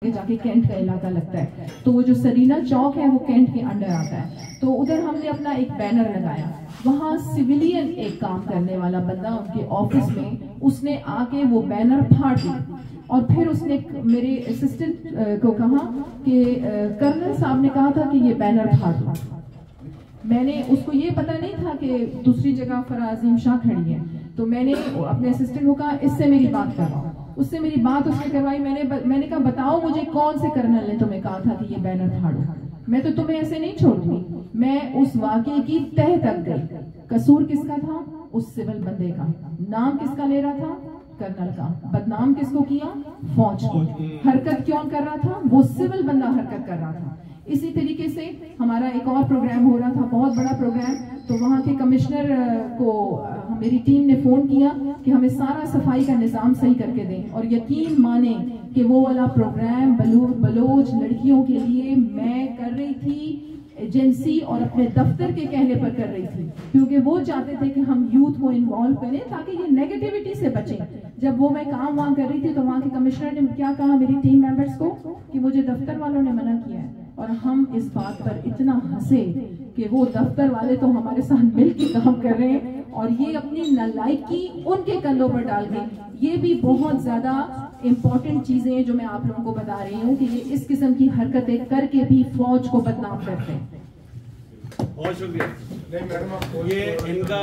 جا کے کینٹ کا علاقہ لگتا ہے، تو وہ جو سرینا چوک ہے وہ کینٹ کے انڈر آتا ہے. تو ادھر ہم نے اپنا ایک بینر لگایا. وہاں سویلین ایک کام کرنے والا بندہ ان کے آفس میں، اس نے آ کے وہ بینر پھاڑ دی اور پھر اس نے میرے اسسٹنٹ کو کہا کہ کرنل صاحب نے کہا تھا کہ یہ بینر پھاڑ دو. میں نے اس کو یہ پتہ نہیں تھا کہ دوسری جگہ فرا عظیم شاہ کھڑی ہے، تو میں نے اپنے اسسٹنٹ کو کہا اس سے میری بات کرواؤ. اس سے میری بات اس نے کروائی. میں نے کہا بتاؤ مجھے کون سے کرنل نے تمہیں کہا تھا کہ یہ بینر پھاڑو. میں تو تمہیں ایسے نہیں چھوڑوں گی. میں اس واقعے کی تہ تک گئی. قصور کس کا تھا؟ اس سول بندے کا. نام کس کا لے رہا تھا؟ کرنل کا. بدنام کس کو کیا؟ فوج کو. حرکت کیوں کر رہا تھا؟ وہ سول بندہ حرکت کر رہا تھا. اسی طریقے سے ہمارا ایک اور پروگرام ہو رہا تھا، بہت بڑا پروگرام. تو وہاں کے کمشنر کو میری ٹیم نے فون کیا کہ ہمیں سارا صفائی کا نظام صحیح کر کے دیں، اور یقین مانیں کہ وہ والا پروگرام بلوچ لڑکیوں کے لیے میں کر رہی تھی ایجنسی اور اپنے دفتر کے کہنے پر کر رہی تھی، کیونکہ وہ چاہتے تھے کہ ہم یوتھ کو انوالو کریں تاکہ یہ نیگیٹیوٹی سے بچیں. جب وہ میں کام وہاں کر رہی تھی تو وہاں کے کمشنر نے کیا کہا میری ٹیم ممبرز کو کہ مجھے دفتر والوں نے منع کیا ہے. اور ہم اس بات پر اتنا ہنسے کہ وہ دفتر والے تو ہمارے ساتھ مل کے کام کر رہے ہیں اور یہ اپنی نالائکی ان کے کندھوں پر ڈال کے. یہ بھی بہت زیادہ امپورٹنٹ چیزیں ہیں جو میں آپ لوگوں کو بتا رہی ہوں کہ یہ اس قسم کی حرکتیں کر کے بھی فوج کو بدنام کرتے ہیں. بہت شکریہ. یہ ان کا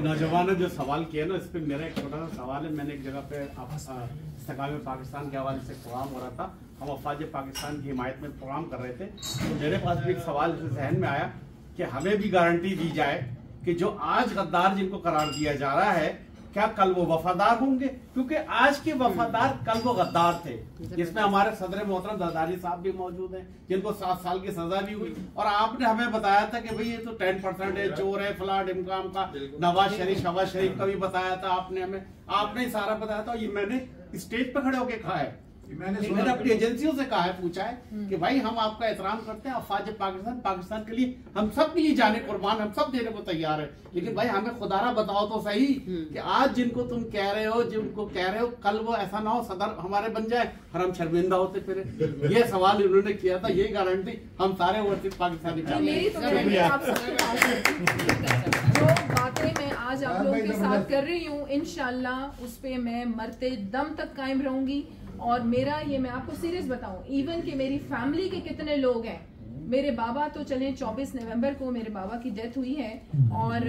نوجوانوں جو سوال کیا نا، اس پہ میرا ایک چھوٹا سا سوال ہے. میں نے ایک جگہ پہ استقلال پاکستان کے حوالے سے پروگرام ہو رہا تھا، ہم افواج پاکستان کی حمایت میں پروگرام کر رہے تھے. تو میرے پاس بھی ایک سوال ذہن میں آیا کہ ہمیں بھی گارنٹی دی جائے کہ جو آج غدار جن کو قرار دیا جا رہا ہے کیا کل وہ وفادار ہوں گے؟ کیونکہ آج کے وفادار کل وہ غدار تھے، جس میں ہمارے صدر محترم زرداری صاحب بھی موجود ہیں جن کو 7 سال کی سزا بھی ہوئی. اور آپ نے ہمیں بتایا تھا کہ بھئی یہ تو 10% ہے، چور ہے، فلاں ڈمکام کا. نواز شریف کا بھی بتایا تھا آپ نے ہمیں، آپ نے سارا بتایا تھا. یہ میں نے اسٹیج پہ کھڑے ہو کے کہا ہے، میں نے اپنی ایجنسیوں سے کہا ہے، پوچھا ہے کہ بھائی ہم آپ کا احترام کرتے ہیں، افواج پاکستان کے لیے ہم سب کی جانیں قربان، ہم سب دینے کو تیار ہیں، لیکن بھائی ہمیں خدا را بتاؤ تو صحیح کہ آج جن کو تم کہہ رہے ہو، جن کو کہہ رہے ہو، کل وہ ایسا نہ ہو صدر ہمارے بن جائے اور ہم شرمندہ ہوتے پھرے. یہ سوال انہوں نے کیا تھا، یہ گارنٹی ہم سارے اوورسیز پاکستانی چاہتے ہیں. جو باتیں میں آج آپ لوگوں کے ساتھ کر رہی ہوں انشاءاللہ اس پہ میں مرتے دم تک قائم رہوں گی. اور میرا یہ میں آپ کو سیریس بتاؤں، ایون کہ میری فیملی کے کتنے لوگ ہیں. میرے بابا تو چلیں 24 نومبر کو میرے بابا کی ڈیتھ ہوئی ہے اور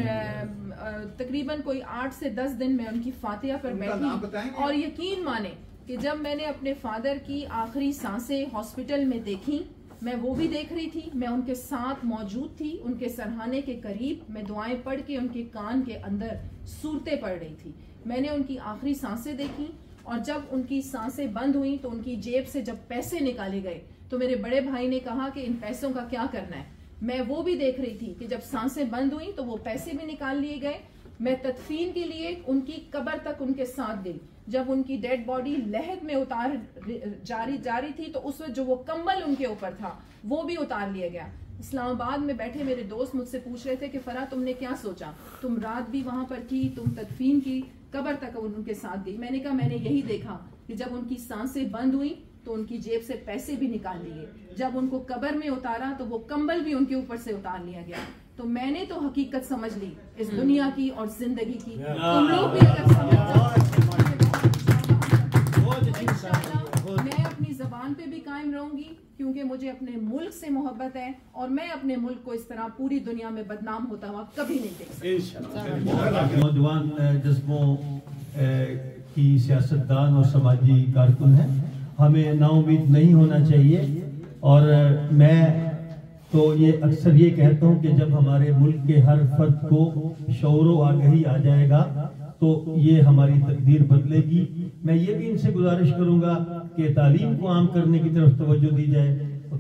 تقریباً کوئی 8 سے 10 دن میں ان کی فاتحہ پر بیٹھی. اور یقین مانیں کہ جب میں نے اپنے فادر کی آخری سانسیں ہاسپٹل میں دیکھی، میں وہ بھی دیکھ رہی تھی، میں ان کے ساتھ موجود تھی، ان کے سرہانے کے قریب میں دعائیں پڑھ کے ان کے کان کے اندر صورتیں پڑھ رہی تھی. میں نے ان کی آخری سانسیں دیکھی، اور جب ان کی سانسیں بند ہوئیں تو ان کی جیب سے جب پیسے نکالے گئے تو میرے بڑے بھائی نے کہا کہ ان پیسوں کا کیا کرنا ہے. میں وہ بھی دیکھ رہی تھی کہ جب سانسیں بند ہوئیں تو وہ پیسے بھی نکال لیے گئے. میں تدفین کے لیے ان کی قبر تک ان کے ساتھ گئی. جب ان کی ڈیڈ باڈی لحد میں اتار جاری تھی تو اس وقت جو وہ کمبل ان کے اوپر تھا وہ بھی اتار لیا گیا. اسلام آباد میں بیٹھے میرے دوست مجھ سے پوچھ رہے تھے کہ فرا تم نے کیا سوچا، تم رات بھی وہاں پر تھی، تم تدفین کی، قبر تک ان کے ساتھ گئی. میں نے کہا میں نے یہی دیکھا کہ جب ان کی سانسیں بند ہوئی تو ان کی جیب سے پیسے بھی نکال لیے، جب ان کو قبر میں اتارا تو وہ کمبل بھی ان کے اوپر سے اتار لیا گیا. تو میں نے تو حقیقت سمجھ لی اس دنیا کی اور زندگی کی. تم لوگ بھی اگر سمجھ میں اپنی زبان پہ بھی قائم رہوں گی کیونکہ مجھے اپنے ملک سے محبت ہے اور میں اپنے ملک کو اس طرح پوری دنیا میں بدنام ہوتا ہوا کبھی نہیں دیکھ سکتا. نوجوان جذبوں کی سیاستدان اور سماجی کارکن ہیں، ہمیں نا امید نہیں ہونا چاہیے. اور میں تو یہ اکثر یہ کہتا ہوں کہ جب ہمارے ملک کے ہر فرد کو شعور و آگہی آ جائے گا تو یہ ہماری تقدیر بدلے گی. میں یہ بھی ان سے گزارش کروں گا کہ تعلیم کو عام کرنے کی طرف توجہ دی جائے،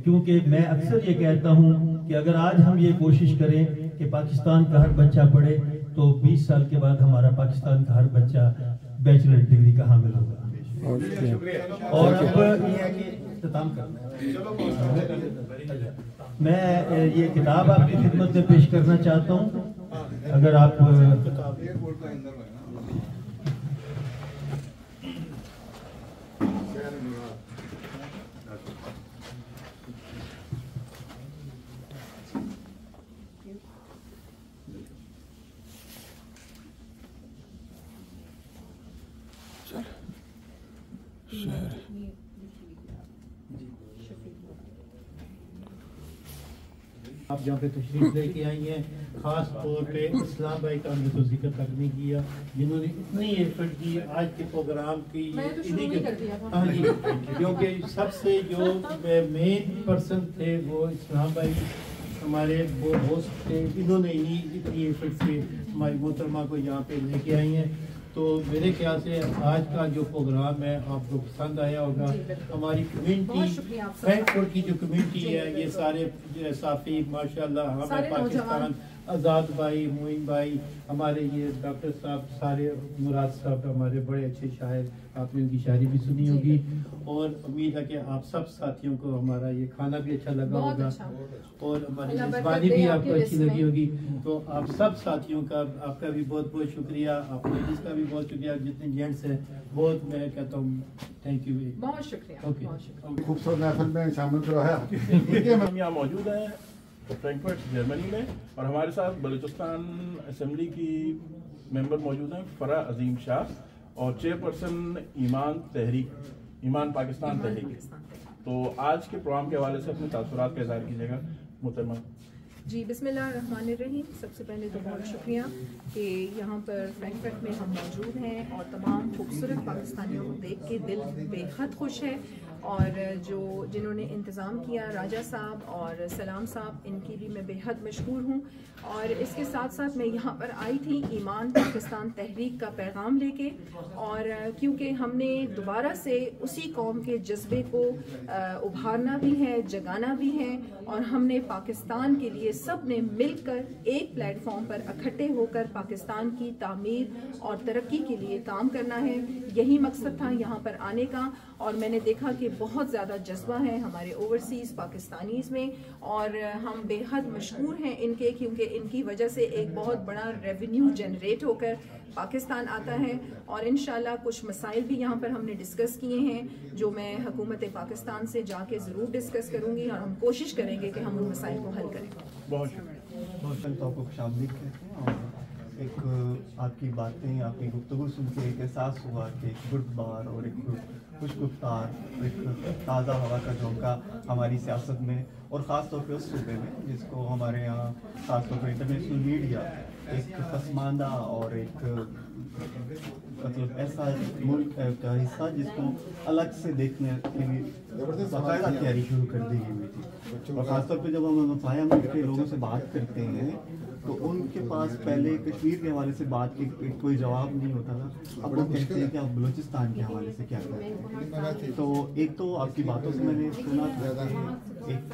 کیونکہ میں اکثر یہ کہتا ہوں کہ اگر آج ہم یہ کوشش کریں کہ پاکستان کا ہر بچہ پڑھے تو 20 سال کے بعد ہمارا پاکستان کا ہر بچہ بیچلر ڈگری کا حامل ہوگا. اور اب یہ ہے کہ اختتام کرنا ہے. میں یہ کتاب آپ کی خدمت میں پیش کرنا چاہتا ہوں. اگر آپ آپ جہاں پہ تشریف لے کے آئی ہیں، خاص طور پہ اسلام بھائی کا ہم نے تو ذکر تک نہیں کیا، جنہوں نے اتنی ایفرٹ کی آج کے پروگرام کی، ہاں جی، کیونکہ سب سے جو مین پرسن تھے وہ اسلام بھائی ہمارے وہ ہوسٹ تھے، انہوں نے ہی اتنی ایفرٹ سے ہماری محترمہ کو یہاں پہ لے کے آئی ہیں. تو میرے خیال سے آج کا جو پروگرام ہے آپ کو پسند آیا ہوگا. ہماری کمیونٹی فرینکفرٹ کی جو کمیونٹی ہے، یہ سارے صافی ماشاءاللہ، ہمیں پاکستان، آزاد بھائی، معین بھائی، ہمارے یہ ڈاکٹر صاحب، سارے مراد صاحب ہمارے بڑے اچھے شاعر، آپ نے ان کی شاعری بھی سنی ہوگی، اور امید ہے کہ آپ سب ساتھیوں کو ہمارا یہ کھانا بھی اچھا لگا ہوگا اور ہماری میزبانی بھی آپ کو اچھی لگی ہوگی. تو آپ سب ساتھیوں کا، آپ کا بھی بہت بہت شکریہ، آپ لیڈیز کا بھی بہت شکریہ، جتنے جینٹس ہیں بہت، میں کہتا ہوں تھینک یو، بہت شکریہ. خوبصورت محفل میں شامل کروایا. ہم یہاں موجود ہیں فرینکفرٹ جرمنی میں، اور ہمارے ساتھ بلوچستان اسمبلی کی ممبر موجود ہیں فرح عظیم شاہ، اور چیئرپرسن ایمان پاکستان تحریک. تو آج کے پروگرام کے حوالے سے اپنے تاثرات کا اظہار کیجیے گا محترمہ. جی، بسم اللہ الرحمن الرحیم. سب سے پہلے تو بہت شکریہ کہ یہاں پر فرینکفرٹ میں ہم موجود ہیں، اور تمام خوبصورت پاکستانیوں کو دیکھ کے دل بے حد خوش ہے. اور جنہوں نے انتظام کیا، راجہ صاحب اور سلام صاحب، ان کی بھی میں بے حد مشکور ہوں. اور اس کے ساتھ ساتھ میں یہاں پر آئی تھی ایمان پاکستان تحریک کا پیغام لے کے، اور کیونکہ ہم نے دوبارہ سے اسی قوم کے جذبے کو ابھارنا بھی ہے، جگانا بھی ہے، اور ہم نے پاکستان کے لیے سب نے مل کر ایک پلیٹ فارم پر اکٹھے ہو کر پاکستان کی تعمیر اور ترقی کے لیے کام کرنا ہے. یہی مقصد تھا یہاں پر آنے کا، اور میں نے دیکھا کہ بہت زیادہ جذبہ ہے ہمارے اوورسیز پاکستانیز میں، اور ہم بے حد مشکور ہیں ان کے، کیونکہ ان کی وجہ سے ایک بہت بڑا ریونیو جنریٹ ہو کر پاکستان آتا ہے. اور انشاءاللہ کچھ مسائل بھی یہاں پر ہم نے ڈسکس کیے ہیں، جو میں حکومت پاکستان سے جا کے ضرور ڈسکس کروں گی، اور ہم کوشش کریں گے کہ ہم ان مسائل کو حل کریں. بہت شکریہ. بہت آپ کو خوش آمدید کہتے ہیں، اور ایک آپ کی باتیں، آپ کی گفتگو سن کے ایک احساس ہوا کہ ایک بردبار اور ایک خوش گفتار، ایک تازہ ہوا کا جھونکا ہماری سیاست میں، اور خاص طور پہ اس صوبے میں جس کو ہمارے یہاں خاص طور پہ انٹرنیشنل میڈیا ایک پسماندہ اور ایک مطلب ایسا ملک کا حصہ جس کو الگ سے دیکھنے کے لیے باقاعدہ تیاری شروع کر دی ہوئی تھی. اور خاص طور پہ جب ہم مسایہ ملک کے لوگوں سے بات کرتے ہیں تو ان کے پاس پہلے کشمیر کے حوالے سے بات کی کوئی جواب نہیں ہوتا تھا. اب وہ کہتے ہیں کہ آپ بلوچستان کے حوالے سے کیا کریں. تو ایک تو آپ کی باتوں سے میں نے سنا تھا کہ ایک